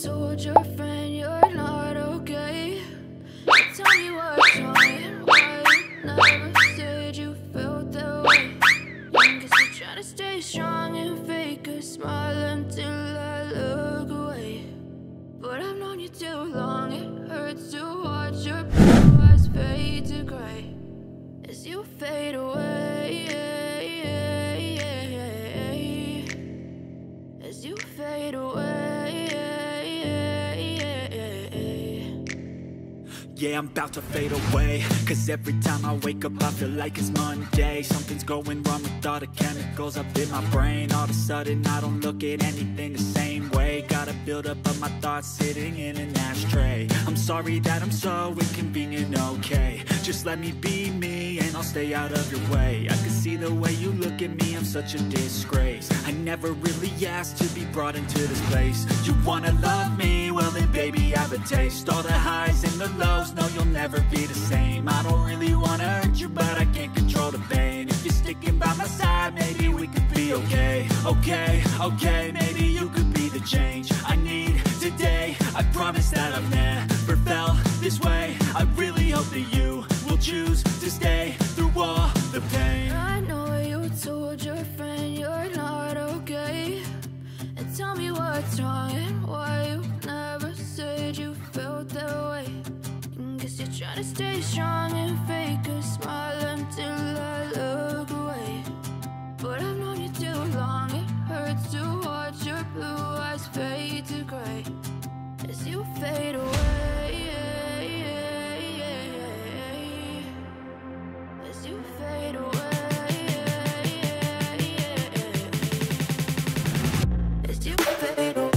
told your friend you're not okay. Tell me what's wrong and why you never said you felt that way. Guess you're trying to stay strong and fake a smile until I look away. But I've known you too long, it hurts to watch your blue eyes fade to gray as you fade away, as you fade away. Yeah, I'm about to fade away, cause every time I wake up I feel like it's Monday. Something's going wrong with all the chemicals up in my brain. All of a sudden I don't look at anything the same way. Got a buildup of my thoughts sitting in an ashtray. I'm sorry that I'm so inconvenient, okay. Just let me be me and I'll stay out of your way. I can see the way you look at me, I'm such a disgrace. I never really asked to be brought into this place. You wanna love me? Well then baby I have a taste. All the highs and the lows, no you'll never be the same. I don't really wanna hurt you but I can't control the pain. If you're sticking by my side maybe we could be okay. Okay, maybe you could be the change I need today. I promise that I've never felt this way. I really hope that you will choose to stay through all the pain. I know you told your friend you're not okay. And tell me what's wrong and why you never said you felt that way. Guess you're trying to stay strong and fake a smile until I look away. But I've known you too long, it hurts to watch your blue eyes fade to gray as you fade away, as you fade away, as you fade away.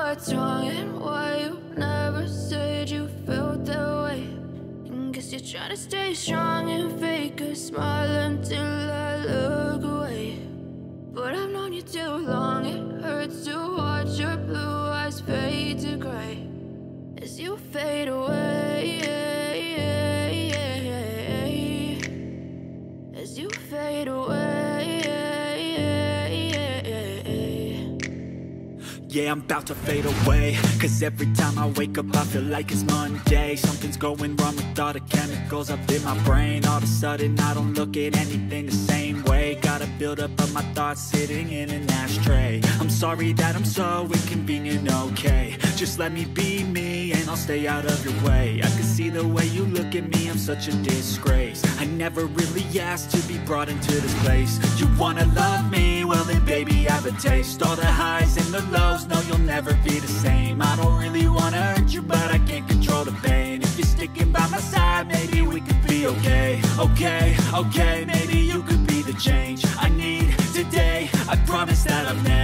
What's wrong and why you never said you felt that way. Guess you're trying to stay strong and fake a smile until I look away. But I've known you too long, it hurts to watch your blue eyes fade to gray as you fade away, as you fade away. yeah, I'm about to fade away. Cause every time I wake up I feel like it's Monday. Something's going wrong with all the chemicals up in my brain. All of a sudden I don't look at anything the same way. Gotta build up of my thoughts sitting in an ashtray. I'm sorry that I'm so inconvenient, okay. Just let me be me and I'll stay out of your way. I can see the way you look at me, I'm such a disgrace. I never really asked to be brought into this place. You wanna love me? Well then baby, have a taste. All the highs and the lows, no you'll never be the same. I don't really wanna hurt you, but I can't control the pain. If you're sticking by my side, maybe we could be okay. Okay, maybe you could be the change I need today. I promise that I've never